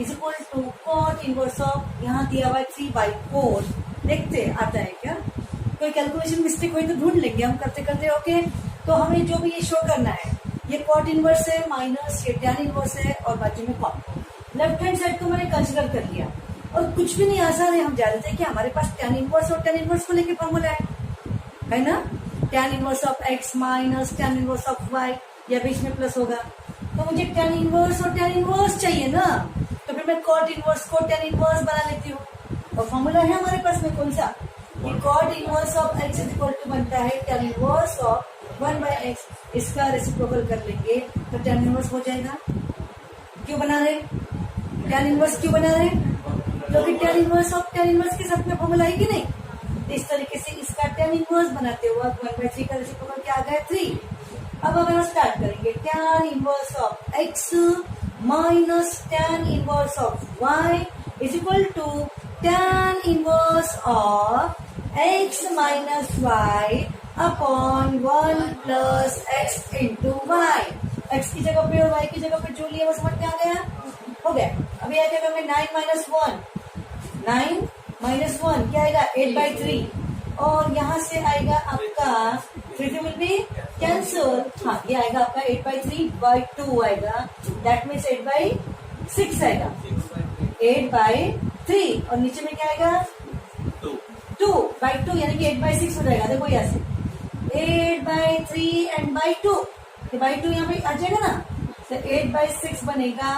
[SPEAKER 1] is equal to cot inverse of, यहाँ दिया हुआ 3/4। देखते आता है क्या, कोई कैलकुलेशन मिस्टेक हुई तो ढूंढ लेंगे हम करते करते। ओके, तो हमें जो भी ये शो करना है, ये cot इनवर्स है माइनस ये tan इनवर्स है, और बाकी में cot। लेफ्ट हैंड साइड को मैंने कंसिडर कर लिया, और कुछ भी नहीं आसान है, हम जानते हैं कि हमारे पास tan इनवर्स और tan इनवर्स को लेके फॉर्मूला है ना, tan inverse of x minus tan inverse of y, या बीच में प्लस होगा। तो मुझे tan इनवर्स और tan इनवर्स चाहिए ना, तो फिर मैं cot इनवर्स को tan इनवर्स बना लेती हूँ, और फॉर्मूला है हमारे पास में कौन सा, cot inverse of x is equal to बनता है tan इनवर्स ऑफ 1/x, इसका रेसिप्रोकल कर लेंगे तो tan इनवर्स हो जाएगा। क्यों बना रहे tan इनवर्स, क्यों बना रहे, क्योंकि tan inverse of tan inverse के साथ में फॉर्मूला है कि नहीं। इस तरीके से इसका tan इनवर्स बनाते हुए 1/3 का रेसिप्रोकल क्या आ गया 3। अब अगर हम स्टार्ट करेंगे tan inverse of x minus tan inverse of y is equal to tan inverse of x minus y upon 1 plus x into y. x की जगह पे और y की जगह पे जो लिया वो समझ में आ गया, हो गया। अभी आ जाएगा 9 - 1, 9 - 1 क्या आएगा 8/3, और यहाँ से आएगा आपका 3 विल बी कैंसल। हाँ, ये आएगा आपका 8/3/2 आएगा, दैट मीन्स 8/6 आएगा, 8/3 और नीचे में क्या आएगा 2/2 यानी कि 8/6 हो जाएगा। देखो यहाँ से 8/3 एंड बाई 2, ये बाई 2 यहाँ पे आ जाएगा ना, तो 8/6 बनेगा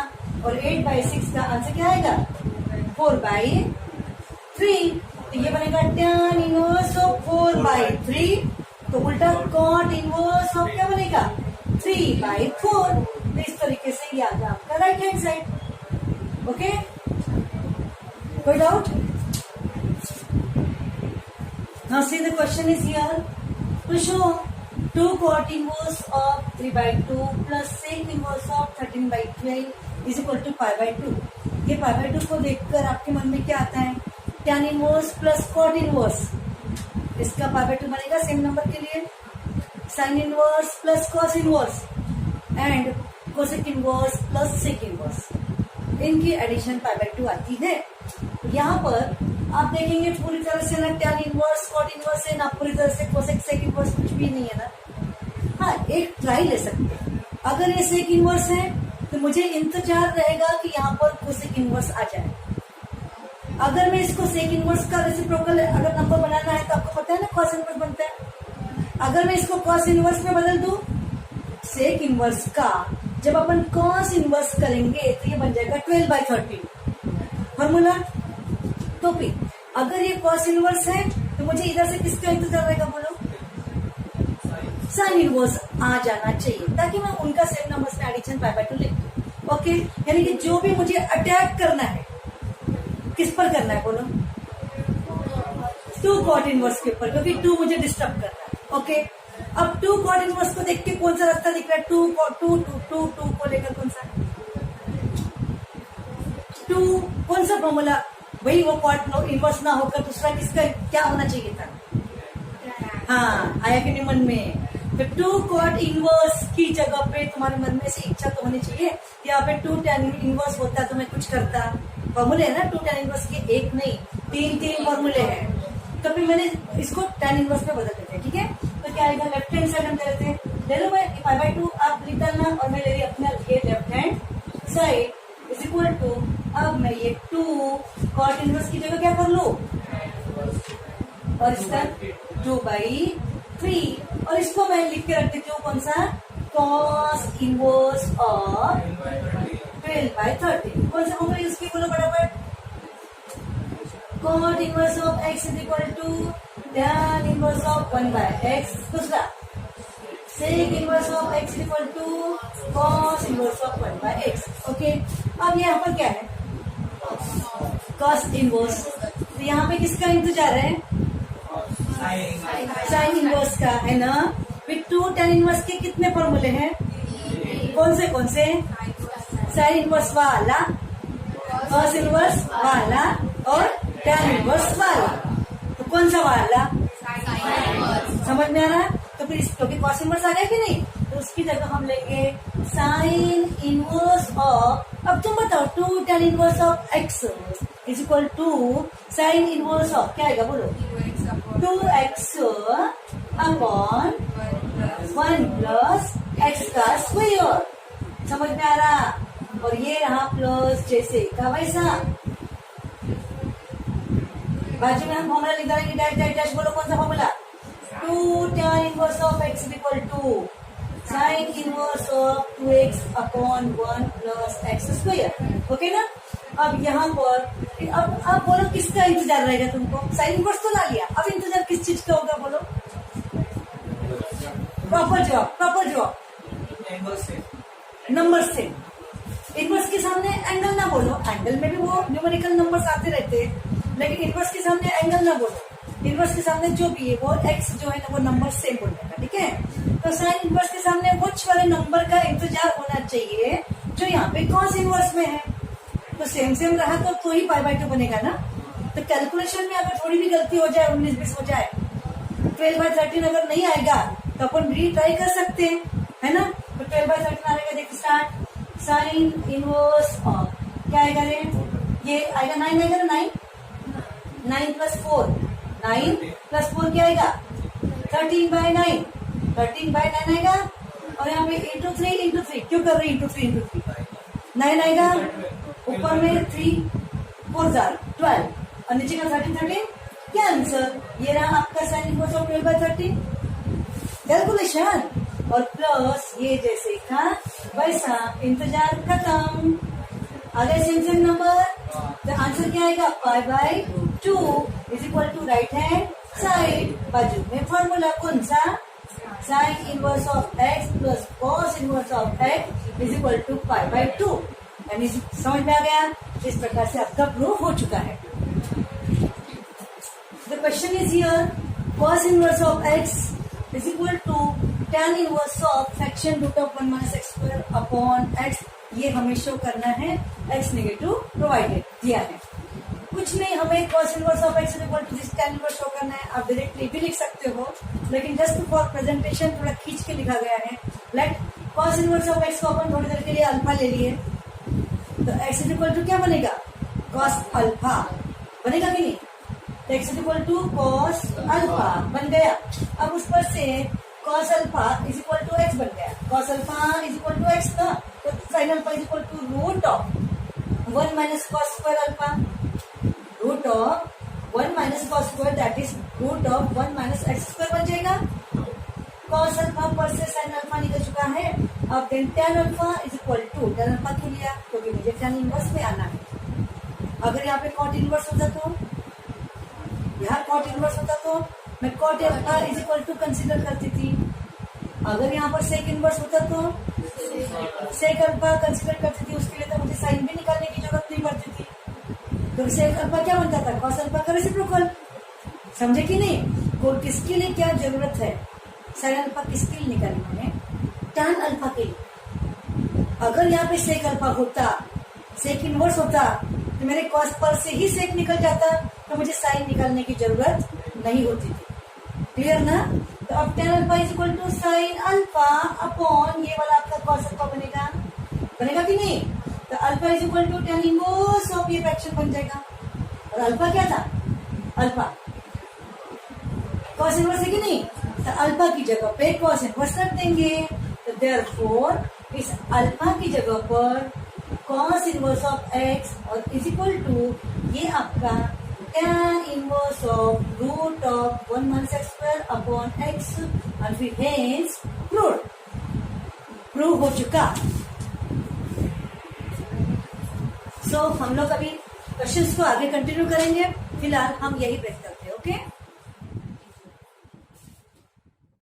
[SPEAKER 1] और 8/6 का आंसर क्या आएगा 4/3। तो ये बनेगा tan इनवर्स ऑफ 4/3, तो उल्टा cot इनवर्स ऑफ क्या बनेगा 3/4। तो इस तरीके से ये आ गया आपका राइट हैंड साइड। ओके, कोई doubt? Now see the question is here. To show 2 cot inverse of 3/2 plus sec inverse of 13/12 is equal to pi/2। ये pi/2 को देखकर आपके मन में क्या आता है, tan inverse plus cot inverse, इसका pi/2 बनेगा सेम नंबर के लिए, sin inverse plus cos inverse and cosec inverse plus sec inverse, इनकी एडिशन pi/2 आती है। यहाँ पर आप देखेंगे पूरी तरह से ना tan इनवर्स cot इनवर्स है, ना पूरी तरह से cosec sec इनवर्स, कुछ भी नहीं है ना। हाँ, एक ट्राई ले सकते हैं। अगर ये sec इनवर्स है तो मुझे इंतजार रहेगा कि यहाँ पर cosec इनवर्स आ जाए। अगर मैं इसको sec इनवर्स का रेसिप्रोकल अगर नंबर बनाना है तो आपको पता है ना cos इनवर्स बनता है। अगर मैं इसको cos इनवर्स में बदल दूं, sec इनवर्स का जब अपन cos इनवर्स करेंगे तो ये बन जाएगा 12/13 फॉर्मूला। तो फिर अगर ये cos इनवर्स है तो मुझे इधर से किसका इंतजार रहेगा बोलो, sin इनवर्स आ जाना चाहिए, ताकि मैं उनका सेम नंबर्स में एडिशन pi/2 लिख दूं। ओके, यानी कि जो भी मुझे अटैक करना है, किस पर करना है बोलो, 2 cot इनवर्स के ऊपर, क्योंकि 2 मुझे डिस्टर्ब करना है। ओके, अब 2 cot इनवर्स को देख के कौन सा रास्ता दिख रहा है, 2 को लेकर कौन सा 2, कौन सा फॉर्मूला, वही वो cot इनवर्स ना होकर दूसरा किसका क्या होना चाहिए था। हाँ, आया कि नहीं मन में। तो 2 cot इनवर्स की जगह पे तुम्हारे मन में से इच्छा तो होनी चाहिए, यहाँ पे 2 tan इनवर्स होता तो मैं कुछ करता। फॉर्मूले है ना 2 tan इनवर्स के, एक नहीं 3 फॉर्मूले हैं। तो फिर मैंने इसको tan इनवर्स में बदल देते हैं। ठीक है, तो क्या आएगा, लेफ्ट हैंड साइड हम ले लेते हैं, ले लो मैं pi/2 आप लिख डालना, और मैं ले रही अपना ये left hand side is equal to, अब मैं ये 2 cot इनवर्स की जगह क्या कर लू, और इसका 2/3, और इसको मैं लिख के रख देती हूँ कौन सा, cos इनवर्स ऑफ 12/13। कौन सा फॉर्मूला यूज किया बोलो फटाफट, cot inverse of x is equal to tan inverse of 1/x, दूसरा sec inverse of x is equal to cos inverse of 1/x। Okay, अब यहाँ पर क्या है, cos इनवर्स, तो यहाँ पे किसका इंतजार है, साइन इनवर्स का है ना। फिर 2 tan इनवर्स के कितने फॉर्मूले हैं, कौन से साइन इनवर्स वाला, cos इनवर्स वाला और tan इनवर्स वाला, तो कौन सा वाला, समझ में आ रहा है। तो फिर क्योंकि cos इनवर्स आ गया कि नहीं, तो उसकी जगह हम लेंगे साइन इनवर्स ऑफ, अब तुम बताओ 2 tan inverse of x is equal to sine inverse of क्या आएगा बोलो, 2x अपॉन 1 प्लस x का स्क्वायर। समझ में आ रहा, और ये रहा प्लस जैसे का वैसा, बाजू में हम फॉर्मूला लिख देंगे, डैश डैश बोलो कौन सा formula, 2 tan inverse of x is equal to sine inverse of 2x upon 1 plus x square. Okay ना। अब यहाँ पर अब आप बोलो किसका इंतजार रहेगा तुमको, साइन इनवर्स तो ला लिया, अब इंतजार किस चीज का होगा बोलो, प्रॉपर जवाब नंबर से। इनवर्स के सामने एंगल ना बोलो, एंगल में भी वो न्यूमेरिकल नंबर्स आते रहते हैं, लेकिन इनवर्स के सामने एंगल ना बोलो, इनवर्स के सामने जो भी है वो x जो है ना वो नंबर सेम बोलने का। ठीक है, तो साइन इनवर्स के सामने कुछ वाले नंबर का इंतजार होना चाहिए जो यहाँ पे cos इनवर्स में है, तो सेम रहा तो ही pi/2 बनेगा ना। तो कैलकुलेशन में अगर थोड़ी भी गलती हो जाए, 19-20 हो जाए, 12/13 अगर नहीं आएगा तो अपन रीट्राई कर सकते हैं, है ना। तो 12/13 आएगा, देखिए स्टार्ट, साइन इनवर्स ऑफ क्या आएगा रे, ये आएगा 9 आएगा ना, 9 + 4 9 प्लस 4 क्या आएगा 13/9, 13/9 आएगा। और यहाँ पे इंटू 3 क्यों कर रहे हैं, इंटू 3 9 आएगा। ऊपर में 3 4 12 और नीचे का 13 क्या आंसर, ये रहा आपका साइन इनवर्स ऑफ 12/13 कैलकुलेशन। और प्लस ये जैसे था वैसा इंतजार खत्म, आ गए सेम नंबर। तो आंसर क्या आएगा 5/2 is equal to right hand side. बाजू में फॉर्मूला कौन सा, sine inverse of x plus cos inverse of x is equal to 5/2। यानी समझ में आ गया। इस प्रकार से आपका प्रूफ हो चुका है। The question is here, cos inverse of x is equal to tan inverse of fraction root of 1 minus x square upon x। ये हमें शो करना है, x नेगेटिव प्रोवाइडेड दिया है। कुछ नहीं, हमें cos inverse of x is equal to this tan inverse show करना है। आप डायरेक्टली भी लिख सकते हो, लेकिन जस्ट फॉर प्रेजेंटेशन थोड़ा खींच के लिखा गया है। Let cos inverse of x को अपन थोड़ी देर के लिए अल्फा ले लिए, तो x is equal to क्या बनेगा cos अल्फा बनेगा कि नहीं। x is equal to cos alpha बन गया। अब उस पर से cos alpha is equal to x बन गया। Cos alpha is equal to x था, तो sine alpha is equal to root of 1 minus cos square alpha, root of 1 minus cos square that is root of 1 minus x square बन जाएगा। Cos alpha पर से sine alpha निकल चुका है। अब then tan alpha is equal to, tan alpha क्यों लिया, क्योंकि मुझे टैन इनवर्स में आना है। अगर यहाँ पे कॉट इनवर्स होता तो, यहाँ कॉट इनवर्स होता तो मैं cot alpha is equal to consider करती थी। अगर यहाँ पर सेक इनवर्स होता तो सेक अल्फा कंसीडर करती थी, उसके लिए तो मुझे साइन भी निकालने की जरूरत नहीं पड़ती थी। तो सेक अल्फा क्या बनता था, कॉस अल्फा का रेसिप्रोकल। समझे कि नहीं, को किसके लिए क्या जरूरत है, साइन अल्फा किसके लिए निकालना है, टैन अल्फा के लिए। अगर यहाँ पे सेक अल्फा होता, सेक इनवर्स होता, तो मेरे कॉस पर से ही सेक निकल जाता, तो मुझे साइन निकालने की जरूरत नहीं होती थी। क्लियर ना। तो अब tan alpha is equal to sine alpha upon ये वाला आपका कॉस अल्फा बनेगा, बनेगा कि नहीं। तो alpha is equal to tan inverse of ये फ्रैक्शन बन जाएगा। और अल्फा क्या था, अल्फा कॉस इनवर्स है कि नहीं, तो अल्फा की जगह पे कॉस इनवर्स रख देंगे। तो देयरफॉर इस अल्फा की जगह पर कॉस इनवर्स ऑफ एक्स और इज इक्वल टू ये आपका tan inverse of root of 1 minus x square upon x, और फिर हेंस प्रूव हो चुका। सो हम लोग अभी क्वेश्चंस को आगे कंटिन्यू करेंगे, फिलहाल हम यही ब्रेक करते हैं।